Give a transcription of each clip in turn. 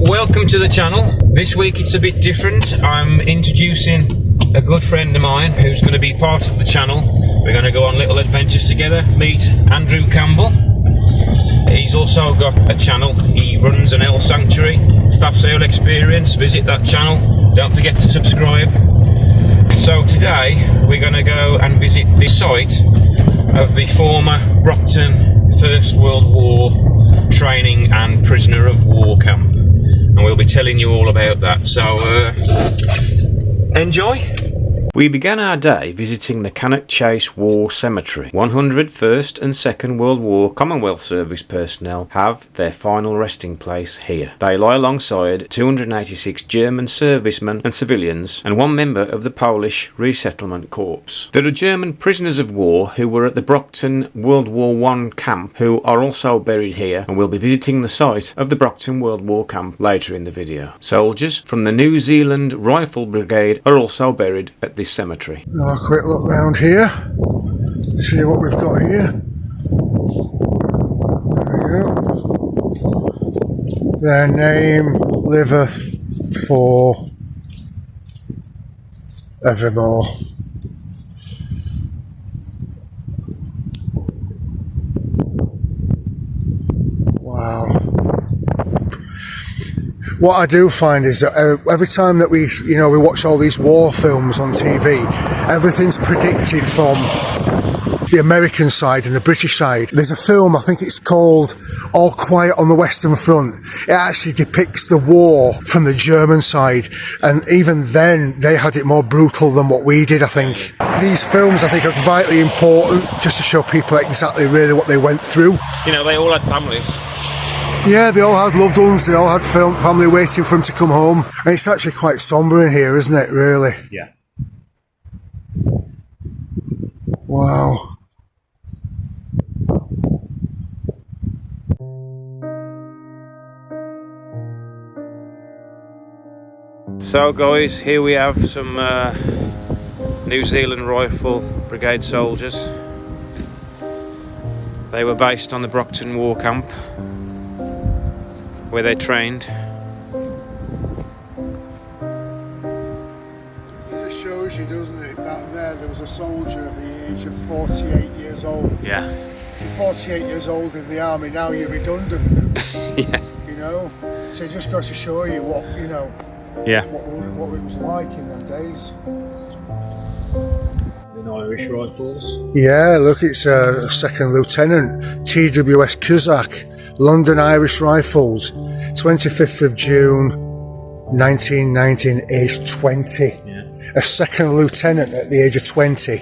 welcome to the channel. This week it's a bit different. I'm introducing a good friend of mine who's going to be part of the channel. We're going to go on little adventures together. Meet Andrew Campbell. He's also got a channel. He runs an elk sanctuary, staff sale experience. Visit that channel. Don't forget to subscribe. So today we're going to go and visit the site of the former Brocton First World War training and prisoner of war camp, and we'll be telling you all about that, so enjoy. We began our day visiting the Cannock Chase War Cemetery. 100 First and Second World War Commonwealth Service personnel have their final resting place here. They lie alongside 286 German servicemen and civilians and one member of the Polish Resettlement Corps. There are German prisoners of war who were at the Brocton World War I camp who are also buried here, and we'll be visiting the site of the Brocton World War camp later in the video. Soldiers from the New Zealand Rifle Brigade are also buried at this cemetery. Now a quick look round here, see what we've got here. There we go. Their name liveth for evermore. Wow. What I do find is that every time that we watch all these war films on TV, everything's predicted from the American side and the British side. There's a film, I think it's called All Quiet on the Western Front. It actually depicts the war from the German side, and even then they had it more brutal than what we did, I think. These films, I think, are vitally important just to show people exactly really what they went through. You know, they all had families. Yeah, they all had loved ones, they all had family waiting for them to come home. And it's actually quite sombre in here, isn't it, really? Yeah. Wow. So guys, here we have some New Zealand Rifle Brigade soldiers. They were based on the Brocton War Camp, where they trained. It just shows you, doesn't it? Back there was a soldier at the age of 48 years old. Yeah. If you're 48 years old in the army now, you're redundant. Yeah. You know? So it just goes to show you what, Yeah. what it was like in them days. In Irish Rifles. Yeah, look, it's a Second Lieutenant, TWS Cusack, London Irish Rifles, 25th of June 1919, age 20. Yeah. A second lieutenant at the age of 20.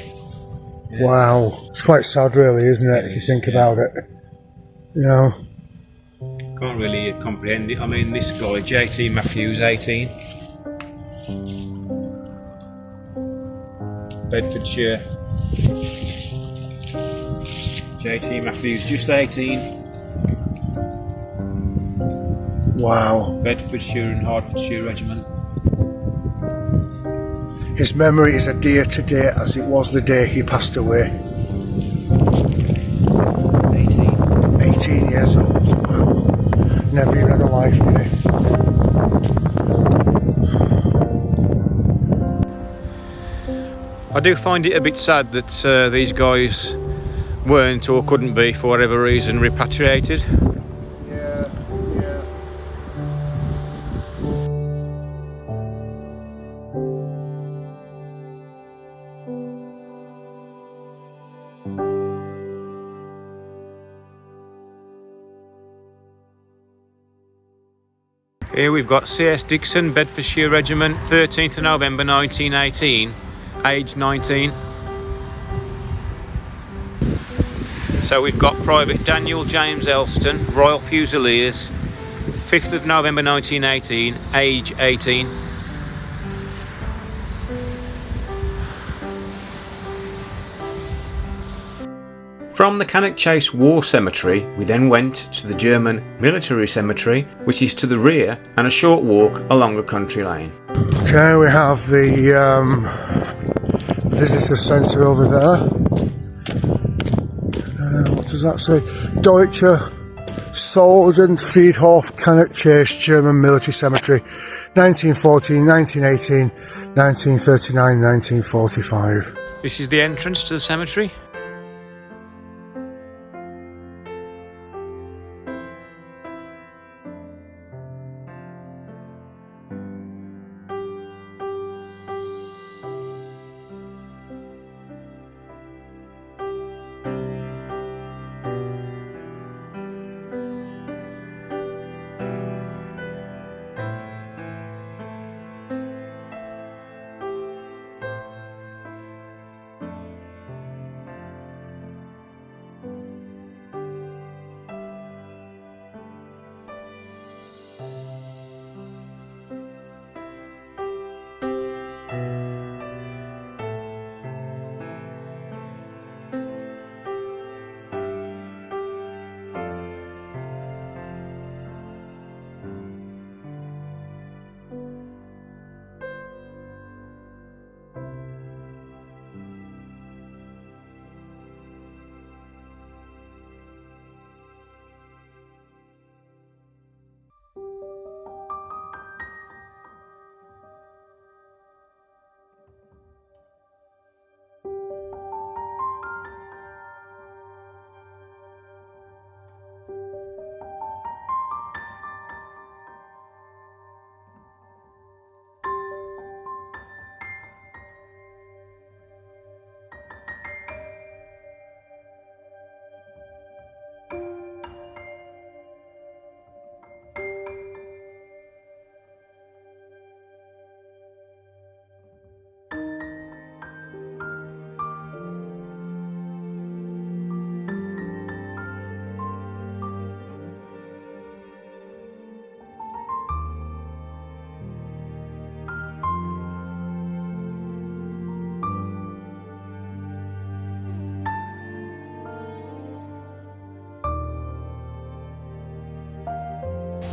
Yeah. Wow. It's quite sad really, isn't it, if you think about it. You know. Can't really comprehend it. I mean, this guy, JT Matthews, 18. Bedfordshire. JT Matthews, just 18. Wow. Bedfordshire and Hertfordshire Regiment. His memory is as dear today as it was the day he passed away. 18 years old. Wow. Never even had a life, did he? I do find it a bit sad that these guys weren't or couldn't be, for whatever reason, repatriated. Yeah. Here we've got CS Dixon, Bedfordshire Regiment, 13th of November 1918, age 19. So we've got Private Daniel James Elston, Royal Fusiliers, 5th of November 1918, age 18. From the Cannock Chase War Cemetery, we then went to the German Military Cemetery, which is to the rear and a short walk along a country lane. Okay, we have the visitor centre over there. What does that say? Deutsche Solden Friedhof, Cannock Chase, German Military Cemetery, 1914, 1918, 1939, 1945. This is the entrance to the cemetery.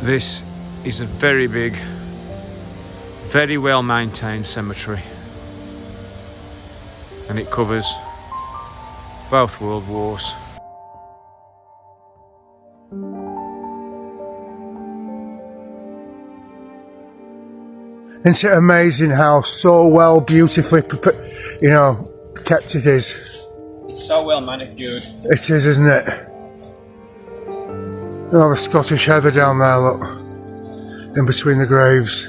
This is a very big, very well maintained cemetery, and it covers both world wars. Isn't it amazing how so well, beautifully, kept it is? It's so well manicured. It is, isn't it? Oh, the Scottish heather down there, look, in between the graves.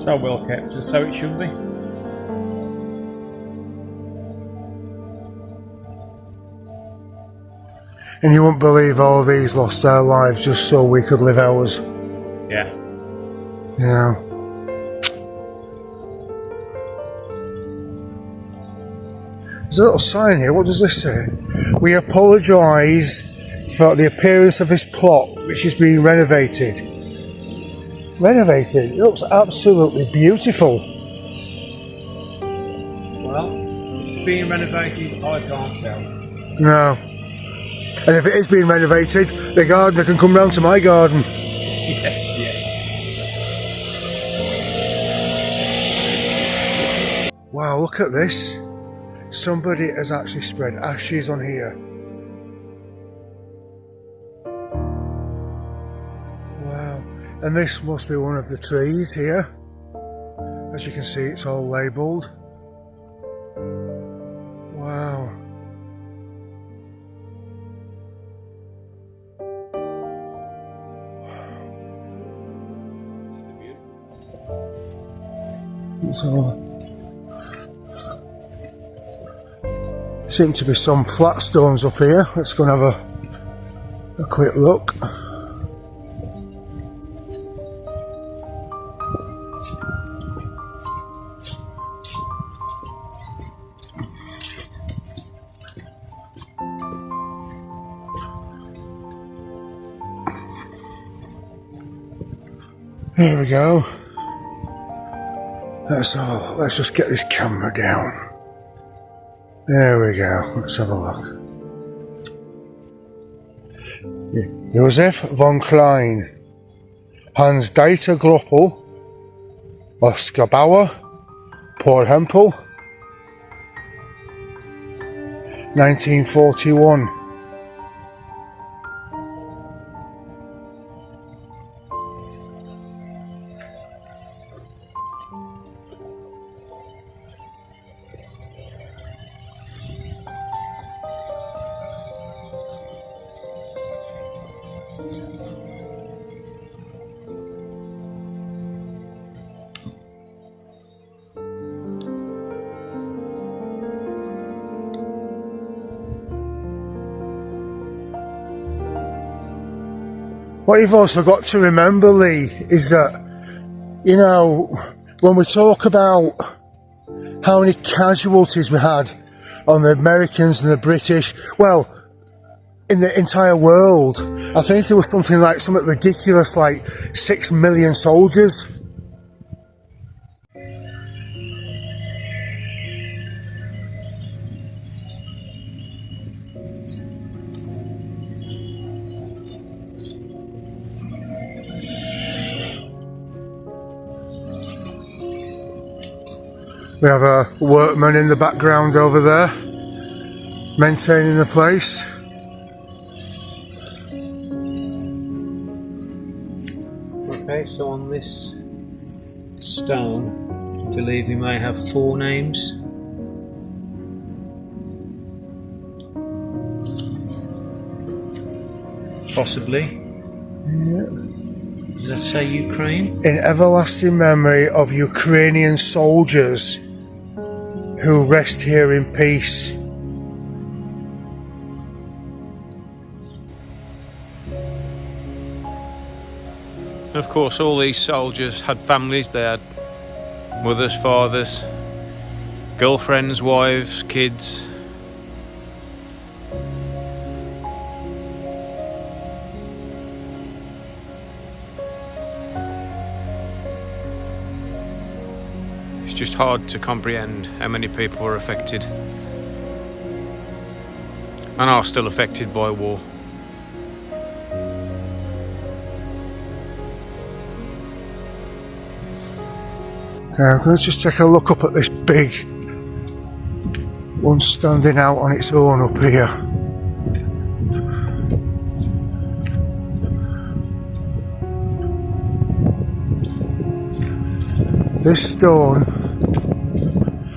So well kept, and so it should be. And you wouldn't believe all these lost their lives just so we could live ours. Yeah. You know. There's a little sign here. What does this say? We apologise for the appearance of this plot, which is being renovated. Renovated? It looks absolutely beautiful. Well, it's being renovated, I can't tell. No. And if it is being renovated, the gardener can come round to my garden. Yeah. Wow, look at this. Somebody has actually spread ashes on here. Wow. And this must be one of the trees here. As you can see, it's all labelled. Wow. So, seem to be some flat stones up here. Let's go and have a quick look. Here we go. Let's have a look. Let's just get this camera down. There we go. Let's have a look. Josef von Klein, Hans Dieter Gloppel, Oscar Bauer, Paul Hempel, 1941. What you've also got to remember, Lee, is that, you know, when we talk about how many casualties we had on the Americans and the British, well, in the entire world, I think there was something ridiculous like 6 million soldiers. We have a workman in the background over there, maintaining the place. Okay, so on this stone, I believe we may have 4 names. Possibly. Yeah. Does that say Ukraine? In everlasting memory of Ukrainian soldiers who rest here in peace. Of course, all these soldiers had families. They had mothers, fathers, girlfriends, wives, kids. It's just hard to comprehend how many people were affected and are still affected by war. Now, let's just take a look up at this big one standing out on its own up here. This stone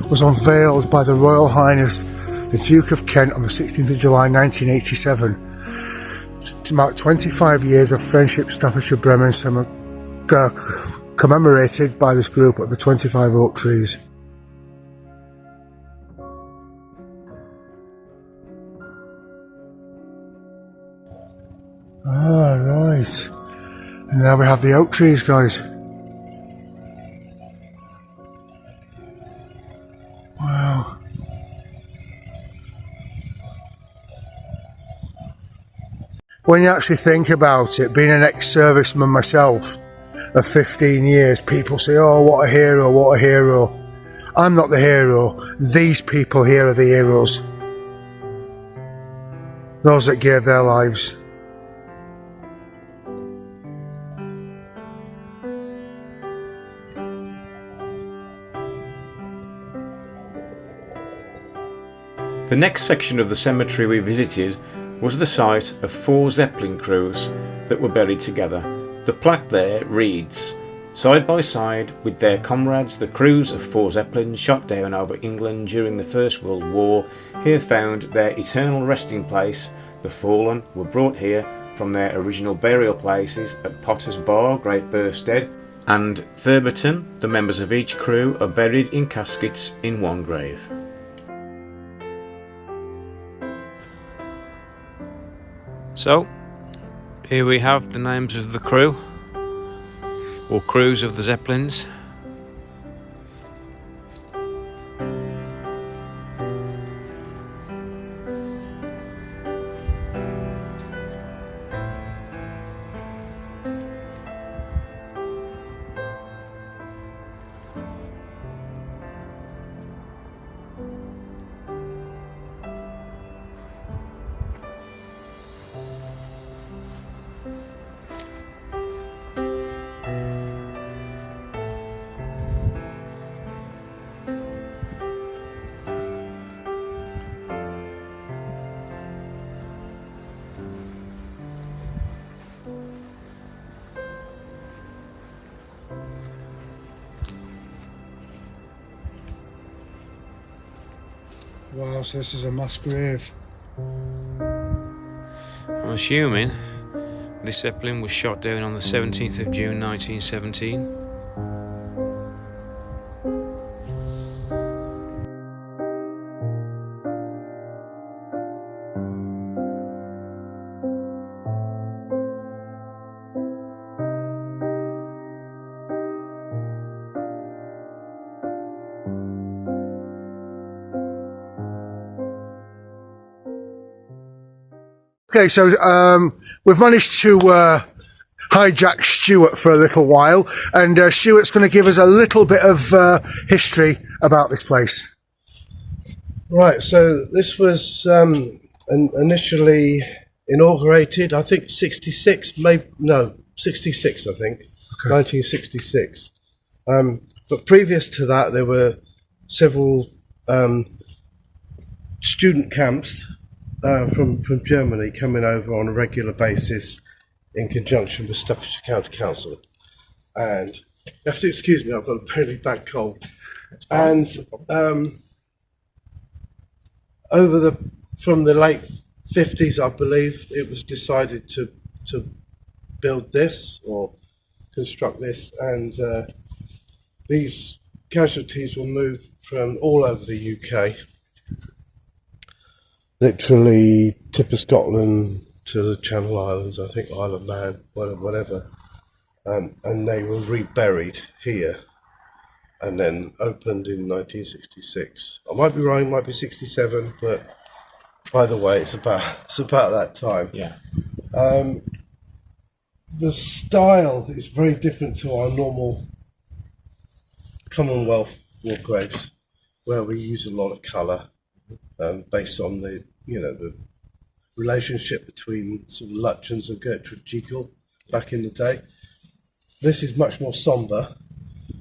was unveiled by the Royal Highness the Duke of Kent on the 16th of July 1987 to mark 25 years of friendship Staffordshire Bremen commemorated by this group of the 25 oak trees. Ah, right. And now we have the oak trees, guys. Wow. When you actually think about it, being an ex-serviceman myself of 15 years, people say, oh, what a hero, what a hero. I'm not the hero. These people here are the heroes. Those that gave their lives. The next section of the cemetery we visited was the site of 4 Zeppelin crews that were buried together. The plaque there reads, side by side with their comrades, the crews of 4 Zeppelins shot down over England during the First World War here found their eternal resting place. The fallen were brought here from their original burial places at Potter's Bar, Great Burstead, and Thurberton. The members of each crew are buried in caskets in one grave. So, here we have the names of the crew, or crews of the Zeppelins. Wow, so this is a mass grave. I'm assuming this Zeppelin was shot down on the 17th of June 1917. Okay, so we've managed to hijack Stuart for a little while, and Stuart's going to give us a little bit of history about this place. Right, so this was initially inaugurated, I think 66, no, 66 I think, okay. 1966. But previous to that there were several student camps from Germany coming over on a regular basis in conjunction with Staffordshire County Council. And you have to excuse me, I've got a very bad cold. And from the late 50s, I believe, it was decided to build this or construct this, and these casualties were moved from all over the UK. Literally tip of Scotland to the Channel Islands, I think Isle of Man, whatever. And they were reburied here and then opened in 1966. I might be wrong, it might be 67, but either way, it's about that time. Yeah. The style is very different to our normal Commonwealth war graves, where we use a lot of colour. Based on the relationship between sort of Lutyens and Gertrude Jekyll back in the day. This is much more sombre.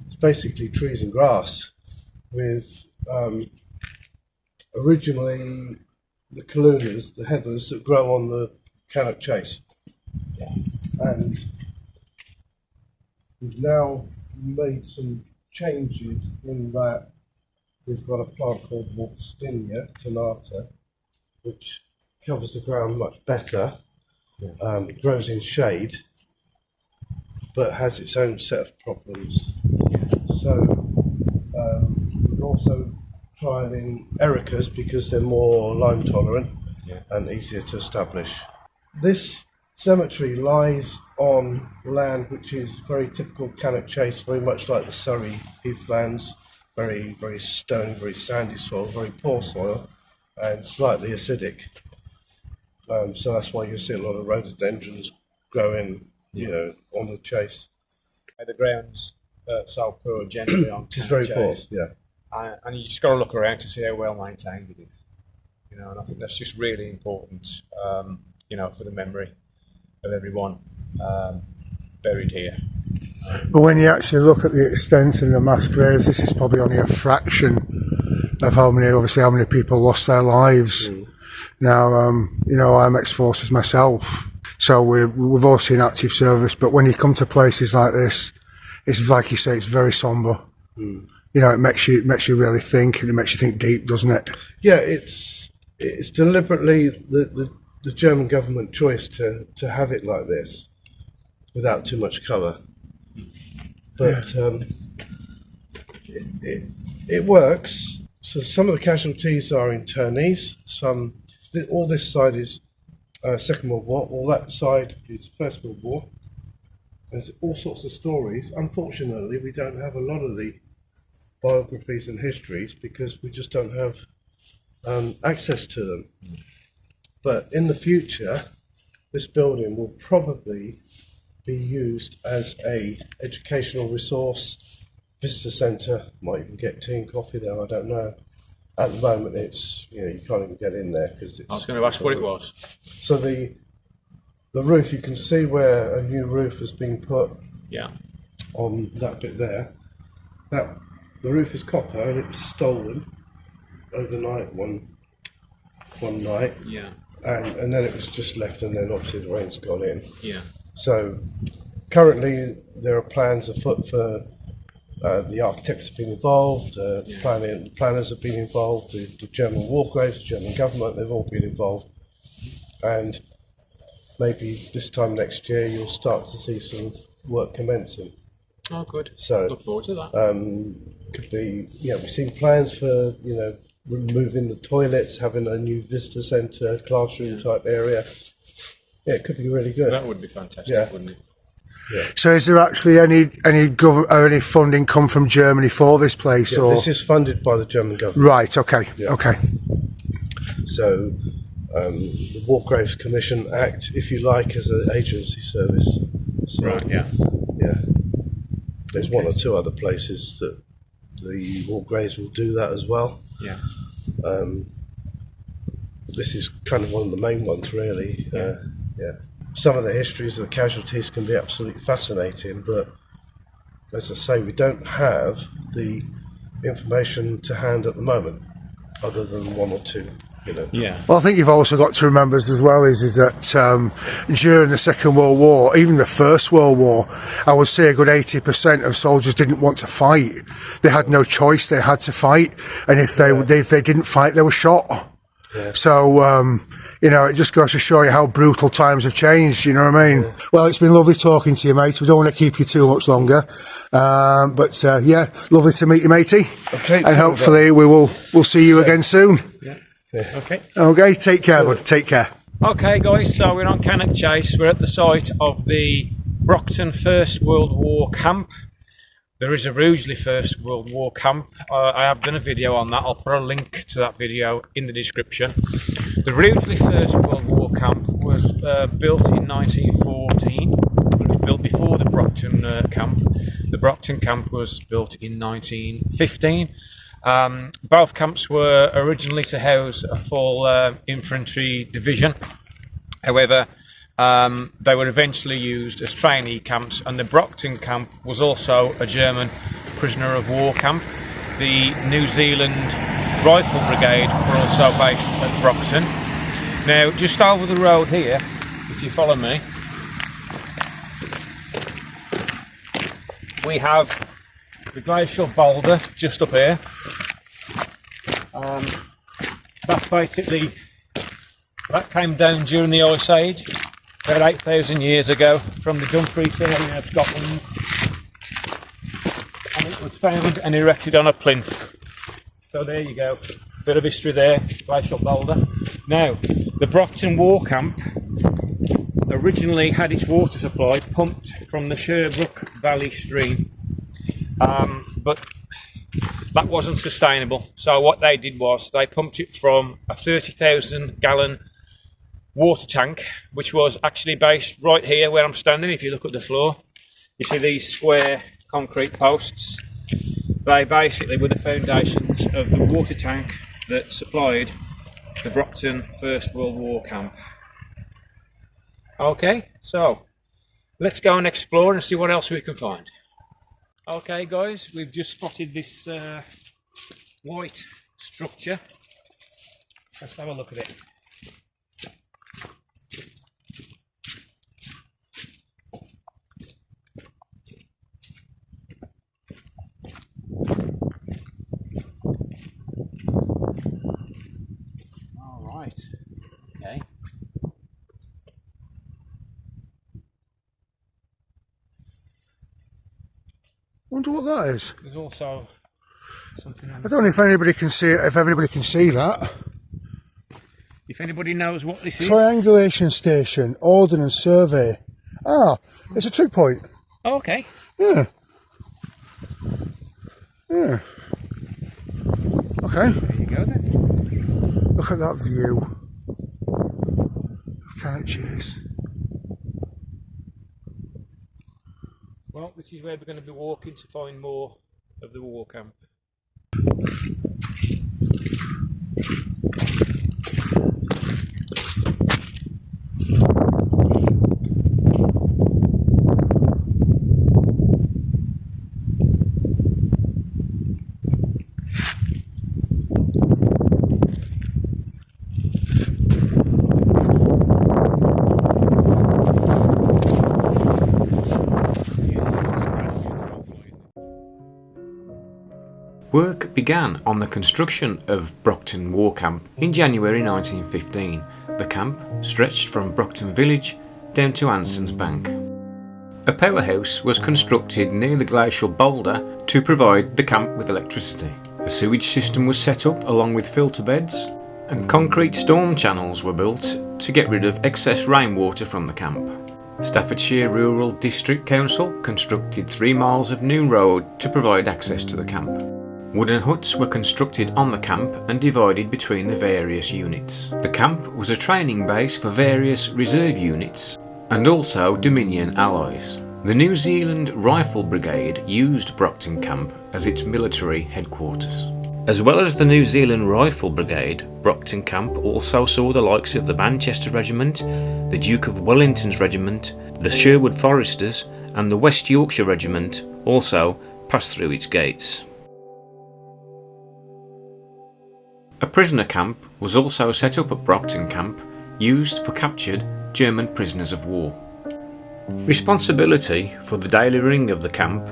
It's basically trees and grass with originally the calumnias, the heathers that grow on the Cannock Chase. Yeah. And we've now made some changes in that. We've got a plant called Waltzinia tonata, which covers the ground much better. Yeah. It grows in shade, but has its own set of problems. Yeah. So we've also tried in ericas because they're more lime tolerant, yeah, and easier to establish. This cemetery lies on land which is very typical Cannock Chase, very much like the Surrey heathlands. Very, very stony, very sandy soil, very poor soil, and slightly acidic. So that's why you see a lot of rhododendrons growing, on the chase. The ground's so poor generally on. It's very poor, yeah. And you just got to look around to see how well maintained it is. And I think that's just really important, for the memory of everyone buried here. But when you actually look at the extent of the mass graves, this is probably only a fraction of how many people lost their lives. Mm. Now, I'm ex-forces myself, so we've all seen active service, but when you come to places like this, it's like you say, it's very sombre. Mm. It makes you really think, and it makes you think deep, doesn't it? Yeah, it's deliberately the German government choice to have it like this, without too much colour. But it works. So some of the casualties are internees. All this side is Second World War. All that side is First World War. There's all sorts of stories. Unfortunately, we don't have a lot of the biographies and histories because we just don't have access to them. But in the future, this building will probably be used as a educational resource, visitor centre, might even get tea and coffee there, I don't know. At the moment it's, you can't even get in there because it's... I was going to ask what it was. So the roof, you can see where a new roof has been put, yeah, on that bit there. The roof is copper and it was stolen overnight one night. Yeah. And then it was just left, and then obviously the rain's got in. Yeah. So Currently, there are plans afoot for the architects have been involved, planners have been involved, the German war graves, the German government, they've all been involved. And maybe this time next year you'll start to see some work commencing. Oh, good. So Look forward to that. could be, we've seen plans for, removing the toilets, having a new visitor centre, classroom type area. Yeah, it could be really good. That would be fantastic, wouldn't it? So is there actually any funding come from Germany for this place? Yeah, or this is funded by the German government. right? Okay. Yeah. Okay. So the War Graves Commission act, if you like, as an agency service. So, Right, yeah. Yeah. There's one or two other places that the War Graves will do that as well. Yeah. This is kind of one of the main ones, really. Yeah. Some of the histories of the casualties can be absolutely fascinating, but as I say, we don't have the information to hand at the moment, other than one or two. Yeah. Well, I think you've also got to remember as well is that during the Second World War, even the First World War, I would say a good 80% of soldiers didn't want to fight. They had no choice; they had to fight, and if they didn't fight, they were shot. Yeah. So, it just goes to show you how brutal times have changed, you know what I mean? Yeah. Well, it's been lovely talking to you, mate. We don't want to keep you too much longer. But lovely to meet you, matey. Okay. And hopefully we'll see you again soon. Yeah. Okay. Okay, take care, bud. Take care. Okay, guys, so we're on Cannock Chase. We're at the site of the Brocton First World War camp. There is a Rugeley First World War camp. I have done a video on that. I'll put a link to that video in the description. The Rugeley First World War camp was built in 1914. It was built before the Brocton camp. The Brocton camp was built in 1915. Both camps were originally to house a full infantry division. However, they were eventually used as trainee camps, and the Brocton camp was also a German prisoner of war camp. The New Zealand Rifle Brigade were also based at Brocton. Now, just over the road here, if you follow me, we have the glacial boulder just up here. That came down during the Ice Age, about 8,000 years ago, from the Dumfries area of Scotland, and it was found and erected on a plinth. So there you go, bit of history there, glacial boulder. Now, the Brocton War Camp originally had its water supply pumped from the Sherbrooke Valley stream, but that wasn't sustainable. So what they did was they pumped it from a 30,000 gallon water tank, which was actually based right here where I'm standing. If you look at the floor, you see these square concrete posts. They basically were the foundations of the water tank that supplied the Brocton First World War camp. Okay, so let's go and explore and see what else we can find. Okay guys, we've just spotted this white structure. Let's have a look at it. Alright, okay. Wonder what that is. There's also something on I don't know if anybody can see it, if everybody can see that. If anybody knows what this is. Triangulation station, ordnance survey. Ah, it's a trig point. Oh, okay. Yeah. Yeah. Okay. There you go then. Look at that view of Cannock Chase. Well, this is where we're going to be walking to find more of the war camp. Work began on the construction of Brocton War Camp in January 1915. The camp stretched from Brocton village down to Anson's Bank. A powerhouse was constructed near the glacial boulder to provide the camp with electricity. A sewage system was set up along with filter beds, and concrete storm channels were built to get rid of excess rainwater from the camp. Staffordshire Rural District Council constructed 3 miles of new road to provide access to the camp. Wooden huts were constructed on the camp and divided between the various units. The camp was a training base for various reserve units and also Dominion allies. The New Zealand Rifle Brigade used Brocton Camp as its military headquarters. As well as the New Zealand Rifle Brigade, Brocton Camp also saw the likes of the Manchester Regiment, the Duke of Wellington's Regiment, the Sherwood Foresters and the West Yorkshire Regiment also pass through its gates. A prisoner camp was also set up at Brocton Camp, used for captured German prisoners of war. Responsibility for the daily running of the camp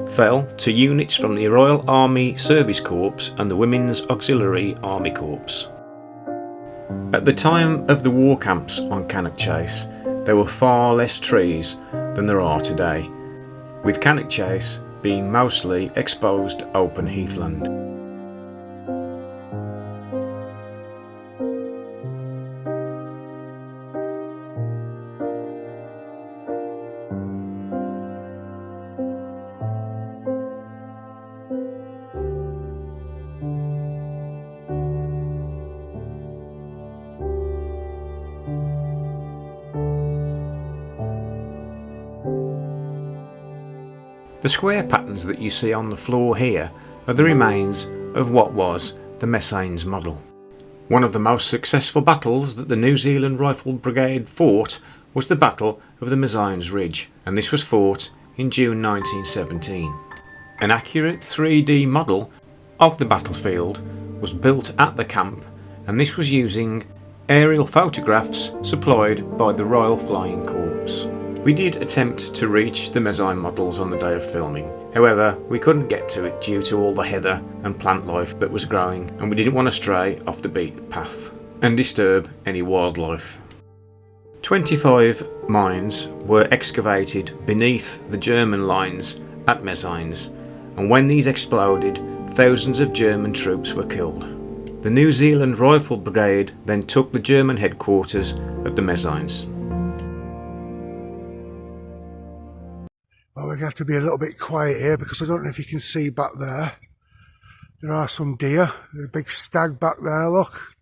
fell to units from the Royal Army Service Corps and the Women's Auxiliary Army Corps. At the time of the war camps on Cannock Chase, there were far less trees than there are today, with Cannock Chase being mostly exposed open heathland. The square patterns that you see on the floor here are the remains of what was the Messines model. One of the most successful battles that the New Zealand Rifle Brigade fought was the Battle of the Messines Ridge, and this was fought in June 1917. An accurate 3D model of the battlefield was built at the camp, and this was using aerial photographs supplied by the Royal Flying Corps. We did attempt to reach the Messines models on the day of filming, however we couldn't get to it due to all the heather and plant life that was growing, and we didn't want to stray off the beaten path and disturb any wildlife. 25 mines were excavated beneath the German lines at Messines, and when these exploded, thousands of German troops were killed. The New Zealand Rifle Brigade then took the German headquarters at the Messines. Well, we're going to have to be a little bit quiet here because I don't know if you can see back there. There are some deer. There's a big stag back there, look.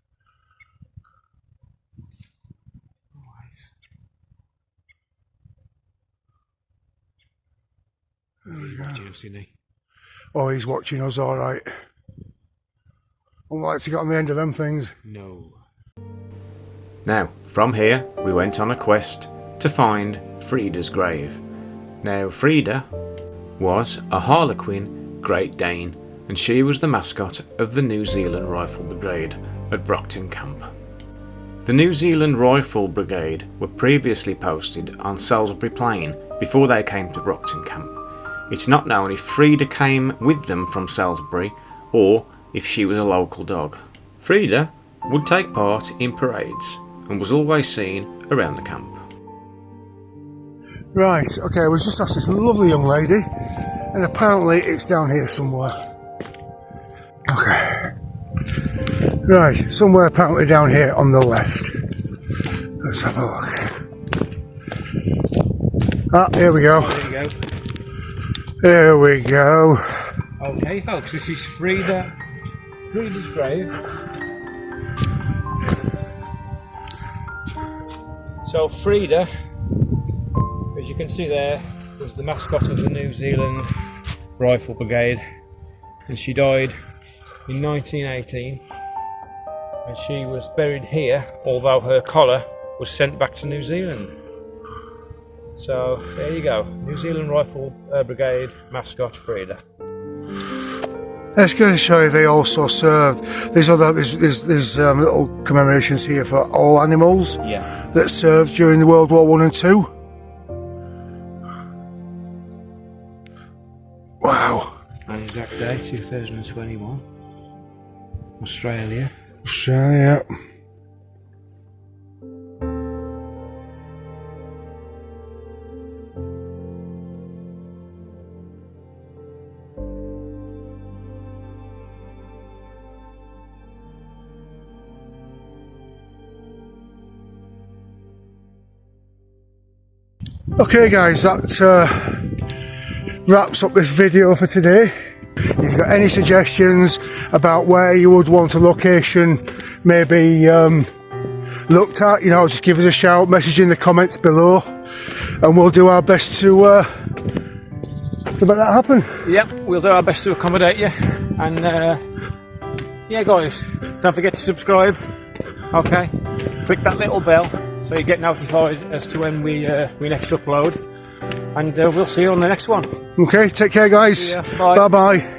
There we go. Oh, he's watching us, alright. I wouldn't like to get on the end of them things. No. Now, from here, we went on a quest to find Frida's grave. Now, Frida was a Harlequin Great Dane, and she was the mascot of the New Zealand Rifle Brigade at Brocton Camp. The New Zealand Rifle Brigade were previously posted on Salisbury Plain before they came to Brocton Camp. It's not known if Frida came with them from Salisbury or if she was a local dog. Frida would take part in parades and was always seen around the camp. Right, okay, we've just asked this lovely young lady, and apparently it's down here somewhere. Okay. Right, somewhere apparently down here on the left. Let's have a look. Ah, here we go. There you go. Here we go. Okay, folks, this is Frida's grave. So Frida, as you can see there, was the mascot of the New Zealand Rifle Brigade, and she died in 1918, and she was buried here, although her collar was sent back to New Zealand. So there you go, New Zealand Rifle Brigade mascot Frida. Let's go to show you they also served. There's little commemorations here for all animals that served during the World War I and II. Wow, And exact date 2021. Australia. Australia. Okay guys, that wraps up this video for today. If you've got any suggestions about where you would want a location maybe looked at, you know, just give us a shout, message in the comments below, and we'll do our best to make that happen. Yep, we'll do our best to accommodate you. And yeah guys, don't forget to subscribe. Okay, click that little bell so you get notified as to when we next upload. And we'll see you on the next one. Okay, take care guys. Bye. Bye bye.